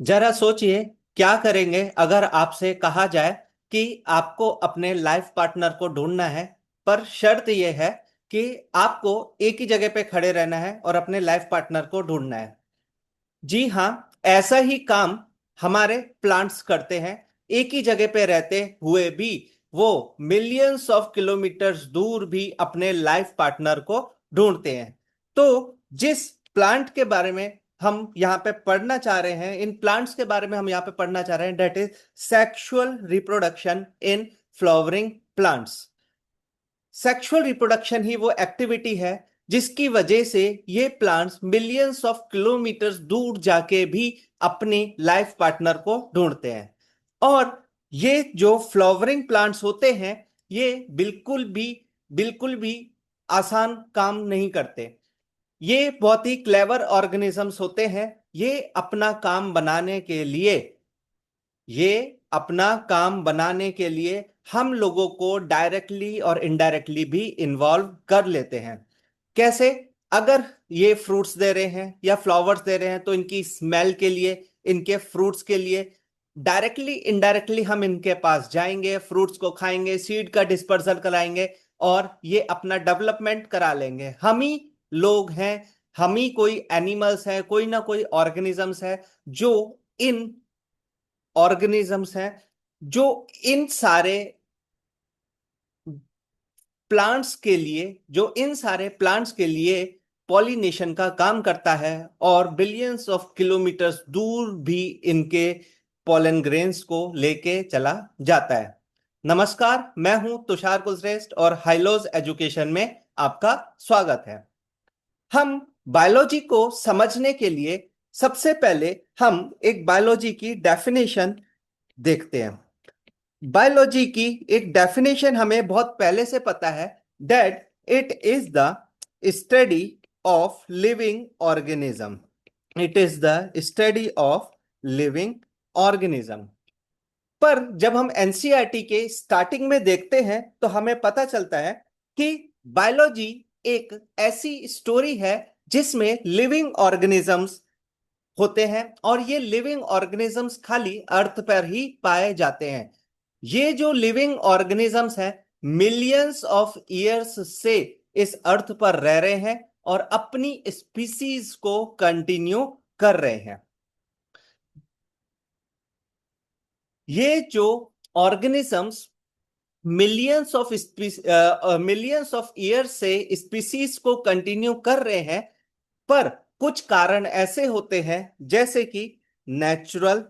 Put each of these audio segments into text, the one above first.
जरा सोचिए, क्या करेंगे अगर आपसे कहा जाए कि आपको अपने लाइफ पार्टनर को ढूंढना है। पर शर्त यह है कि आपको एक ही जगह पे खड़े रहना है और अपने लाइफ पार्टनर को ढूंढना है। जी हाँ, ऐसा ही काम हमारे प्लांट्स करते हैं। एक ही जगह पे रहते हुए भी वो मिलियंस ऑफ किलोमीटर्स दूर भी अपने लाइफ पार्टनर को ढूंढते हैं। तो जिस प्लांट के बारे में हम यहाँ पे पढ़ना चाह रहे हैं, इन प्लांट्स के बारे में हम यहाँ पे पढ़ना चाह रहे हैं, that is sexual reproduction in flowering plants. Sexual reproduction ही वो एक्टिविटी है जिसकी वजह से ये प्लांट्स मिलियंस ऑफ किलोमीटर्स दूर जाके भी अपनी लाइफ पार्टनर को ढूंढते हैं। और ये जो फ्लावरिंग प्लांट्स होते हैं, ये बिल्कुल भी आसान काम नहीं करते। ये बहुत ही क्लेवर ऑर्गेनिजम्स होते हैं। ये अपना काम बनाने के लिए ये अपना काम बनाने के लिए हम लोगों को डायरेक्टली और इनडायरेक्टली भी इन्वॉल्व कर लेते हैं। कैसे? अगर ये फ्रूट्स दे रहे हैं या फ्लावर्स दे रहे हैं तो इनकी स्मेल के लिए, इनके फ्रूट्स के लिए डायरेक्टली इनडायरेक्टली हम इनके पास जाएंगे, फ्रूट्स को खाएंगे, सीड का डिस्पर्सल कराएंगे और ये अपना डेवलपमेंट करा लेंगे। हम ही लोग हैं, हम ही कोई एनिमल्स हैं, कोई ना कोई ऑर्गेनिजम्स है जो इन ऑर्गेनिजम्स हैं जो इन सारे प्लांट्स के लिए पॉलिनेशन का काम करता है और बिलियंस ऑफ किलोमीटर्स दूर भी इनके पॉलन ग्रेन्स को लेके चला जाता है। नमस्कार, मैं हूं तुषार कुलश्रेष्ठ और हाइलोज एजुकेशन में आपका स्वागत है। हम बायोलॉजी को समझने के लिए सबसे पहले हम एक बायोलॉजी की डेफिनेशन देखते हैं। बायोलॉजी की एक डेफिनेशन हमें बहुत पहले से पता है, that it is the study of living organism. It is the study of living organism. पर जब हम एनसीईआरटी के स्टार्टिंग में देखते हैं तो हमें पता चलता है कि बायोलॉजी एक ऐसी स्टोरी है जिसमें लिविंग ऑर्गेनिजम्स होते हैं और ये लिविंग ऑर्गेनिजम्स खाली अर्थ पर ही पाए जाते हैं। ये जो लिविंग ऑर्गेनिजम्स हैं, मिलियंस ऑफ ईयर्स से इस अर्थ पर रह रहे हैं और अपनी स्पीसीज को कंटिन्यू कर रहे हैं। ये जो ऑर्गेनिजम्स मिलियंस ऑफ ईयर्स से स्पीसीज को कंटिन्यू कर रहे हैं, पर कुछ कारण ऐसे होते हैं जैसे कि नेचुरल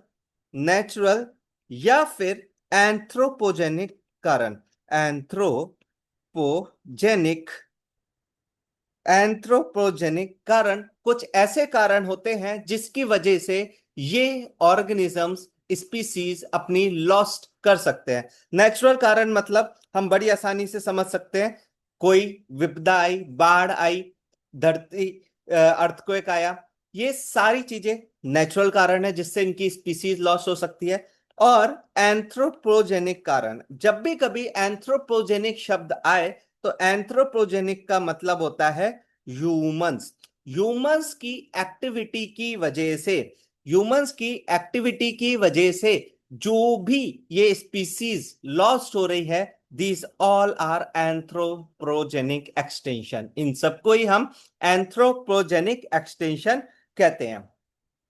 नेचुरल या फिर एंथ्रोपोजेनिक कारण। एंथ्रोपोजेनिक एंथ्रोपोजेनिक कारण कुछ ऐसे कारण होते हैं जिसकी वजह से ये ऑर्गेनिजम्स स्पीसीज अपनी लॉस्ट कर सकते हैं। नेचुरल कारण मतलब हम बड़ी आसानी से समझ सकते हैं। कोई विपदा आई, बाढ़ आई, धरती अर्थक्वेक आया, ये सारी चीजें नेचुरल कारण है जिससे इनकी स्पीसीज लॉस हो सकती है। और एंथ्रोपोजेनिक कारण, जब भी कभी एंथ्रोपोजेनिक शब्द आए तो एंथ्रोपोजेनिक का मतलब होता है ह्यूमंस। ह्यूमंस की एक्टिविटी की वजह से ह्यूमंस की एक्टिविटी की वजह से जो भी ये स्पीसीज लॉस्ट हो रही है, these all are anthropogenic extension. इन सबको ही हम एंथ्रोपोजेनिक एक्सटेंशन कहते हैं।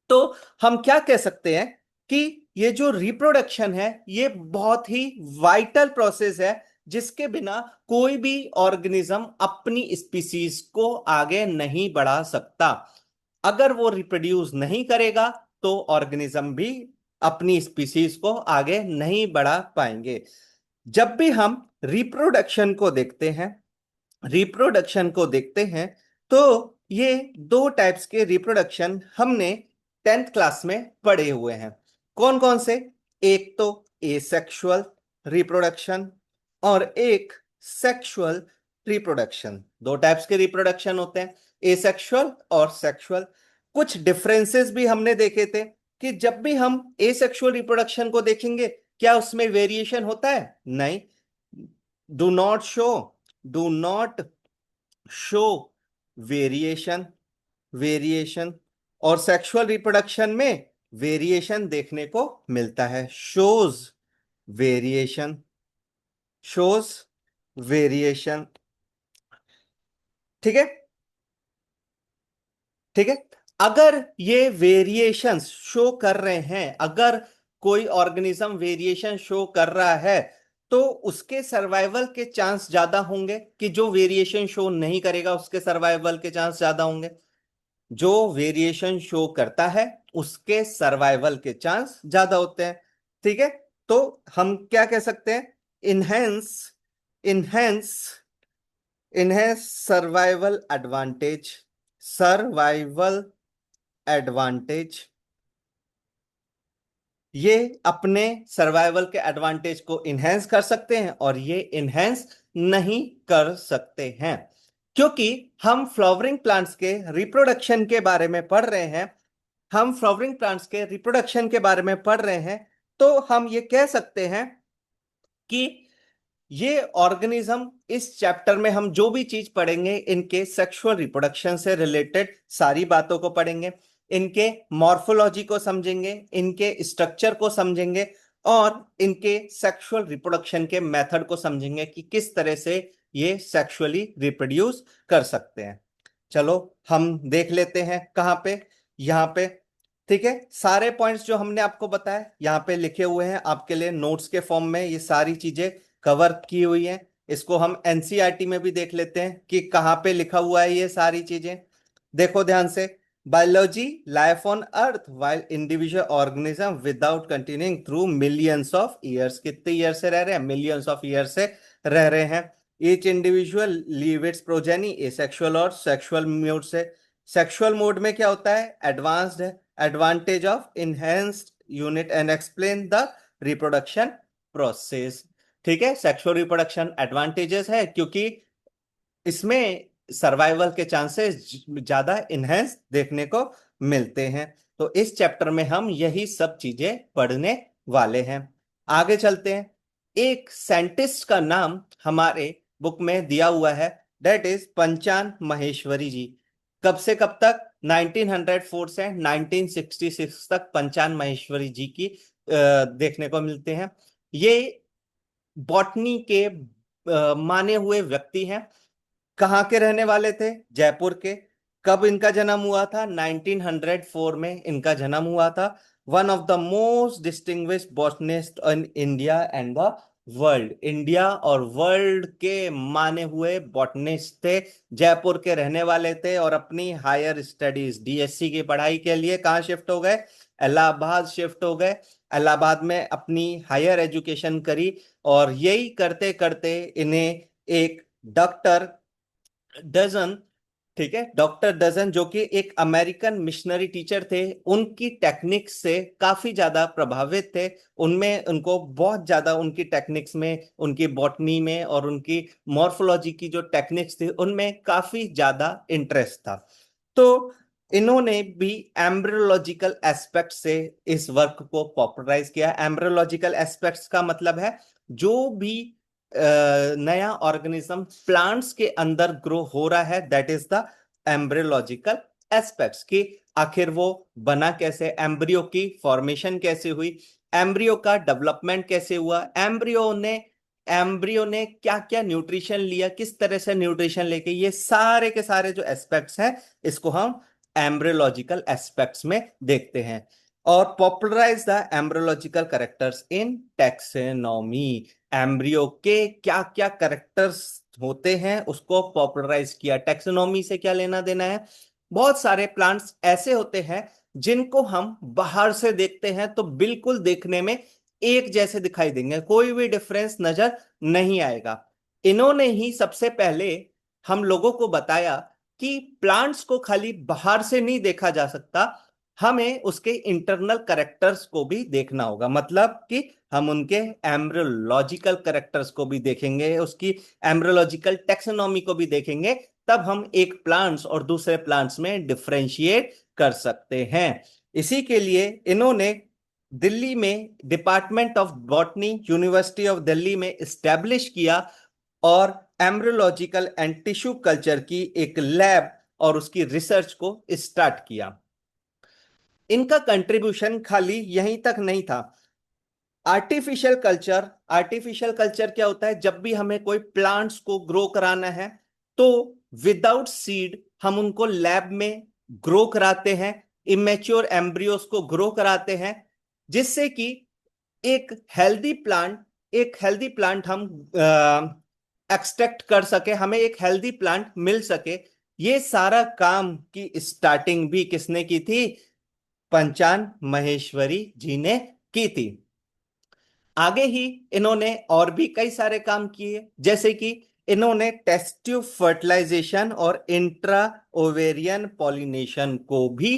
तो हम क्या कह सकते हैं कि ये जो रिप्रोडक्शन है ये बहुत ही वाइटल प्रोसेस है जिसके बिना कोई भी ऑर्गेनिज्म अपनी स्पीसीज को आगे नहीं बढ़ा सकता। अगर वो रिप्रोड्यूस नहीं करेगा तो ऑर्गेनिज्म भी अपनी स्पीसीज को आगे नहीं बढ़ा पाएंगे। जब भी हम रिप्रोडक्शन को देखते हैं तो ये दो टाइप्स के रिप्रोडक्शन हमने 10th क्लास में पढ़े हुए हैं। कौन कौन से? एक तो एसेक्सुअल रिप्रोडक्शन और एक सेक्सुअल रिप्रोडक्शन। दो टाइप्स के रिप्रोडक्शन होते हैं, एसेक्सुअल और सेक्सुअल। कुछ डिफरेंसेस भी हमने देखे थे कि जब भी हम एसेक्सुअल रिप्रोडक्शन को देखेंगे, क्या उसमें वेरिएशन होता है? नहीं। Do not show do not show variation variation. और सेक्सुअल रिप्रोडक्शन में वेरिएशन देखने को मिलता है। Variation shows variation. ठीक है, ठीक है। अगर ये वेरिएशंस शो कर रहे हैं, अगर कोई ऑर्गेनिज्म वेरिएशन शो कर रहा है, तो उसके सर्वाइवल के चांस ज्यादा होंगे कि जो वेरिएशन शो नहीं करेगा उसके सर्वाइवल के चांस ज्यादा होंगे। जो वेरिएशन शो करता है उसके सर्वाइवल के चांस ज्यादा होते हैं। ठीक है, तो हम क्या कह सकते हैं? Enhance enhance enhance survival advantage. Survival advantage, ये अपने सर्वाइवल के एडवांटेज को इनहेंस कर सकते हैं और ये इनहेंस नहीं कर सकते हैं, क्योंकि हम फ्लावरिंग प्लांट्स के रिप्रोडक्शन के बारे में पढ़ रहे हैं। हम फ्लावरिंग प्लांट्स के रिप्रोडक्शन के बारे में पढ़ रहे हैं, तो हम ये कह सकते हैं कि ये ऑर्गेनिज्म, इस चैप्टर में हम जो भी चीज पढ़ेंगे इनके सेक्सुअल रिप्रोडक्शन से रिलेटेड सारी बातों को पढ़ेंगे, इनके मॉर्फोलॉजी को समझेंगे, इनके स्ट्रक्चर को समझेंगे और इनके सेक्सुअल रिप्रोडक्शन के मेथड को समझेंगे कि किस तरह से ये सेक्सुअली रिप्रोड्यूस कर सकते हैं। चलो हम देख लेते हैं कहाँ पे, यहाँ पे। ठीक है, सारे पॉइंट्स जो हमने आपको बताया यहाँ पे लिखे हुए हैं आपके लिए नोट्स के फॉर्म में, ये सारी चीजें कवर की हुई हैं। इसको हम एनसीईआरटी में भी देख लेते हैं कि कहाँ पे लिखा हुआ है ये सारी चीजें। देखो ध्यान से, biology, life on earth while individual organism without continuing through millions of years. कितने ईयर से रह रहे हैं? मिलियंस ऑफ ईयर से रह रहे हैं। Each individual leave it's progeny asexual और सेक्सुअल मोड से। सेक्सुअल मोड में क्या होता है? एडवांस्ड है। Advantage of enhanced unit and explain the reproduction process. ठीक है, सेक्सुअल रिप्रोडक्शन एडवांटेजेस है क्योंकि इसमें सर्वाइवल के चांसेस ज्यादा इनहेंस देखने को मिलते हैं। तो इस चैप्टर में हम यही सब चीजें पढ़ने वाले हैं। आगे चलते हैं। एक साइंटिस्ट का नाम हमारे बुक में दिया हुआ है, दैट इज पंचान माहेश्वरी जी। कब से कब तक? 1904 से 1966 तक पंचान माहेश्वरी जी की देखने को मिलते हैं। ये बॉटनी के माने हुए व्यक्ति हैं। कहाँ के रहने वाले थे? जयपुर के। कब इनका जन्म हुआ था? 1904 में इनका जन्म हुआ था। One of the most distinguished botanist in India and the world. India और वर्ल्ड के माने हुए बॉटनिस्ट थे। जयपुर के रहने वाले थे और अपनी हायर स्टडीज डीएससी की पढ़ाई के लिए कहाँ शिफ्ट हो गए? इलाहाबाद शिफ्ट हो गए। इलाहाबाद में अपनी हायर एजुकेशन करी और यही करते करते इन्हें एक डॉक्टर डजन, ठीक है, डॉक्टर डजन जो कि एक अमेरिकन मिशनरी टीचर थे, उनकी टेक्निक्स से काफी ज्यादा प्रभावित थे। उनमें उनको बहुत ज्यादा उनकी टेक्निक्स में, उनकी बॉटनी में और उनकी मॉर्फोलॉजी की जो टेक्निक्स थी उनमें काफी ज्यादा इंटरेस्ट था। तो इन्होंने भी एम्ब्रियोलॉजिकल एस्पेक्ट से इस वर्क को पॉपुलराइज किया। एम्ब्रियोलॉजिकल एस्पेक्ट्स का मतलब है जो भी नया ऑर्गेनिज्म प्लांट्स के अंदर ग्रो हो रहा है, that is the embryological aspects, कि आखिर वो बना कैसे, एम्ब्रियो की फॉर्मेशन कैसे हुई, एम्ब्रियो का डेवलपमेंट कैसे हुआ, एम्ब्रियो ने क्या क्या न्यूट्रिशन लिया, किस तरह से न्यूट्रिशन लेके, ये सारे के सारे जो एस्पेक्ट्स हैं इसको हम एम्ब्रियोलॉजिकल एस्पेक्ट्स में देखते हैं। और popularize the embryological characters in taxonomy. Embryo के क्या क्या कैरेक्टर्स होते हैं उसको पॉपुलराइज किया। टैक्सोनॉमी से क्या लेना देना है? बहुत सारे प्लांट्स ऐसे होते हैं जिनको हम बाहर से देखते हैं तो बिल्कुल देखने में एक जैसे दिखाई देंगे, कोई भी डिफरेंस नजर नहीं आएगा। इन्होंने ही सबसे पहले हम लोगों को बताया कि प्लांट्स को खाली बाहर से नहीं देखा जा सकता, हमें उसके इंटरनल कैरेक्टर्स को भी देखना होगा। मतलब कि हम उनके एम्ब्रियोलॉजिकल कैरेक्टर्स को भी देखेंगे, उसकी एम्ब्रियोलॉजिकल टेक्सोनॉमी को भी देखेंगे, तब हम एक प्लांट्स और दूसरे प्लांट्स में डिफरेंशिएट कर सकते हैं। इसी के लिए इन्होंने दिल्ली में department of botany, university of Delhi में इस्टेब्लिश किया और एम्ब्रियोलॉजिकल एंड टिश्यू कल्चर की एक लैब और उसकी रिसर्च को स्टार्ट किया। इनका कंट्रीब्यूशन खाली यहीं तक नहीं था। आर्टिफिशियल कल्चर क्या होता है? जब भी हमें कोई प्लांट्स को ग्रो कराना है तो विदाउट सीड हम उनको लैब में ग्रो कराते हैं, इमेच्योर एम्ब्रियोस को ग्रो कराते हैं, जिससे कि एक हेल्दी प्लांट एक हेल्दी प्लांट हम एक्सट्रैक्ट कर सके, हमें एक हेल्दी प्लांट मिल सके। ये सारा काम की स्टार्टिंग भी किसने की थी? पंचान महेश्वरी जी ने की थी। आगे ही इन्होंने और भी कई सारे काम किए, जैसे कि इन्होंने टेस्ट ट्यूब फर्टिलाइजेशन और इंट्रा ओवेरियन पॉलिनेशन को भी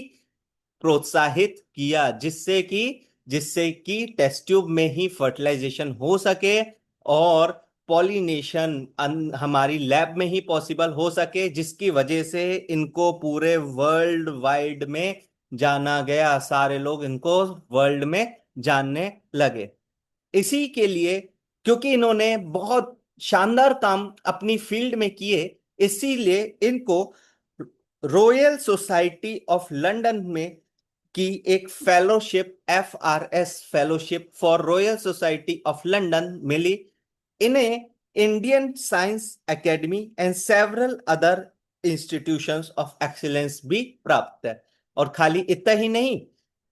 प्रोत्साहित किया, जिससे कि टेस्ट ट्यूब में ही फर्टिलाइजेशन हो सके और पॉलिनेशन हमारी लैब में ही पॉसिबल हो सके, जिसकी वजह से इनको पूरे वर्ल्ड वाइड में जाना गया, सारे लोग इनको वर्ल्ड में जानने लगे। इसी के लिए, क्योंकि इन्होंने बहुत शानदार काम अपनी फील्ड में किए, इसीलिए इनको रॉयल सोसाइटी ऑफ लंदन में की एक fellowship, FRS fellowship for royal society of London मिली। इन्हें Indian science academy and several other institutions of excellence भी प्राप्त है। और खाली इतना ही नहीं,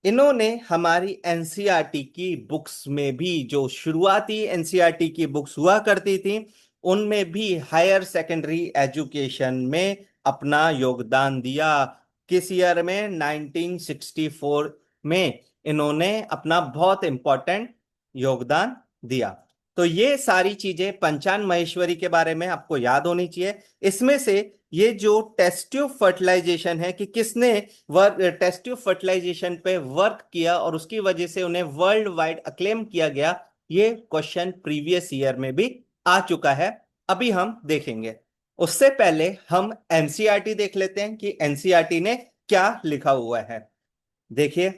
इन्होंने हमारी एनसीईआरटी की बुक्स में भी, जो शुरुआती एनसीईआरटी की बुक्स हुआ करती थी, उनमें भी हायर सेकेंडरी एजुकेशन में अपना योगदान दिया। किस ईयर में? 1964 में इन्होंने अपना बहुत इंपॉर्टेंट योगदान दिया। तो ये सारी चीजें पंचान महेश्वरी के बारे में आपको याद होनी चाहिए। इसमें से ये जो टेस्ट ट्यूब फर्टिलाइजेशन है, कि किसने टेस्ट ट्यूब फर्टिलाइजेशन पे वर्क किया और उसकी वजह से उन्हें वर्ल्ड वाइड अक्लेम किया गया, ये क्वेश्चन प्रीवियस ईयर में भी आ चुका है, अभी हम देखेंगे। उससे पहले हम एनसीईआरटी देख लेते हैं कि एनसीईआरटी ने क्या लिखा हुआ है। देखिए,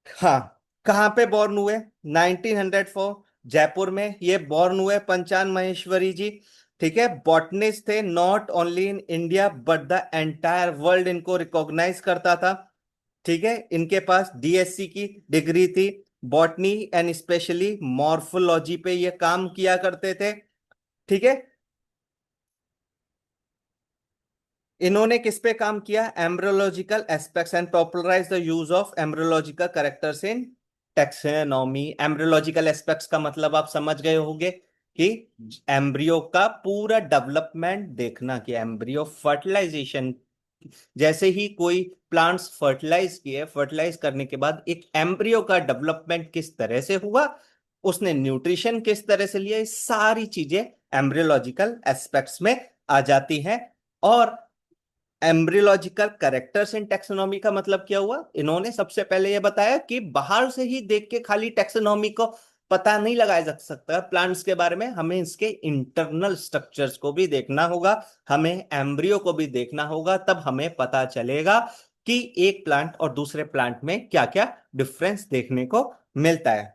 हाँ, कहाँ पे बॉर्न हुए? 1904 जयपुर में ये बॉर्न हुए पंचान महेश्वरी जी। ठीक है, बॉटनिस्ट थे, not only in India but the entire world इनको रिकॉग्नाइज करता था। ठीक है, इनके पास डीएससी की डिग्री थी। बॉटनी एंड स्पेशली मॉर्फोलॉजी पे ये काम किया करते थे। ठीक है, इन्होंने किस पे काम किया? Embryological aspects and popularize the use of embryological characters in taxonomy. Embryological aspects का मतलब आप समझ गए होंगे कि एम्ब्रियो का पूरा डेवलपमेंट देखना, कि एम्ब्रियो फर्टिलाइजेशन, जैसे ही कोई प्लांट्स फर्टिलाइज किए, फर्टिलाइज करने के बाद एक एम्ब्रियो का डेवलपमेंट किस तरह से हुआ, उसने न्यूट्रिशन किस तरह से लिया, ये सारी चीजें एम्ब्रियोलॉजिकल एस्पेक्ट्स में आ जाती हैं। और एम्ब्रियोलॉजिकल कैरेक्टर्स इन टेक्सोनॉमी का मतलब क्या हुआ? इन्होंने सबसे पहले यह बताया कि बाहर से ही देख के खाली टेक्सोनॉमी को पता नहीं लगाया जा सकता प्लांट्स के बारे में, हमें इसके इंटरनल स्ट्रक्चर्स को भी देखना होगा, हमें एम्ब्रियो को भी देखना होगा, तब हमें पता चलेगा कि एक प्लांट और दूसरे प्लांट में क्या क्या डिफरेंस देखने को मिलता है।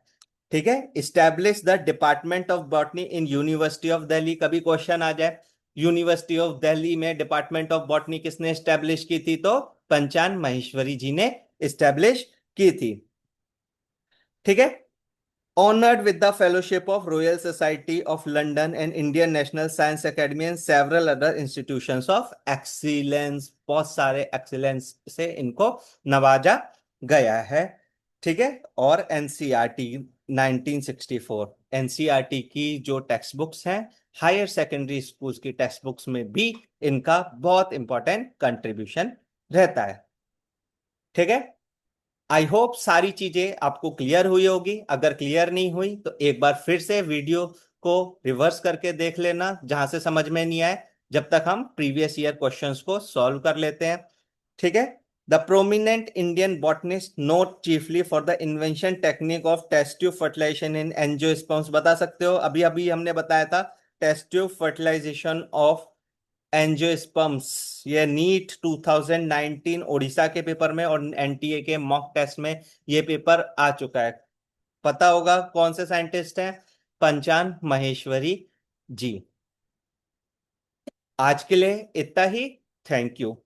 ठीक है, establish the department of botany in university of Delhi, कभी क्वेश्चन आ जाए यूनिवर्सिटी ऑफ दिल्ली में डिपार्टमेंट ऑफ बॉटनी किसने स्टैब्लिश की थी? तो पंचान महेश्वरी जी ने स्टैब्लिश की थी। ठीक है, honored with the fellowship of Royal Society of London and Indian National Science Academy and several other institutions of excellence, बहुत सारे एक्सीलेंस से इनको नवाजा गया है। ठीक है, और एनसीईआरटी 1964, एनसीईआरटी की जो टेक्स्ट बुक्स हैं, हायर सेकेंडरी स्कूल्स की टेक्स्ट बुक्स में भी इनका बहुत इंपॉर्टेंट कंट्रीब्यूशन रहता है। ठीक है, आई होप सारी चीजें आपको क्लियर हुई होगी। अगर क्लियर नहीं हुई तो एक बार फिर से वीडियो को रिवर्स करके देख लेना जहां से समझ में नहीं आए, जब तक हम प्रीवियस ईयर क्वेश्चंस को सॉल्व कर लेते हैं। ठीक है, the prominent Indian botanist note chiefly for the invention technique of test tube fertilization in angiosperms, बता सकते हो? अभी अभी हमने बताया था test tube fertilization of angiosperms, ये नीट 2019 ओडिशा के पेपर में और एनटीए के मॉक टेस्ट में ये पेपर आ चुका है। पता होगा कौन से साइंटिस्ट हैं? पंचान महेश्वरी जी। आज के लिए इतना ही। Thank you.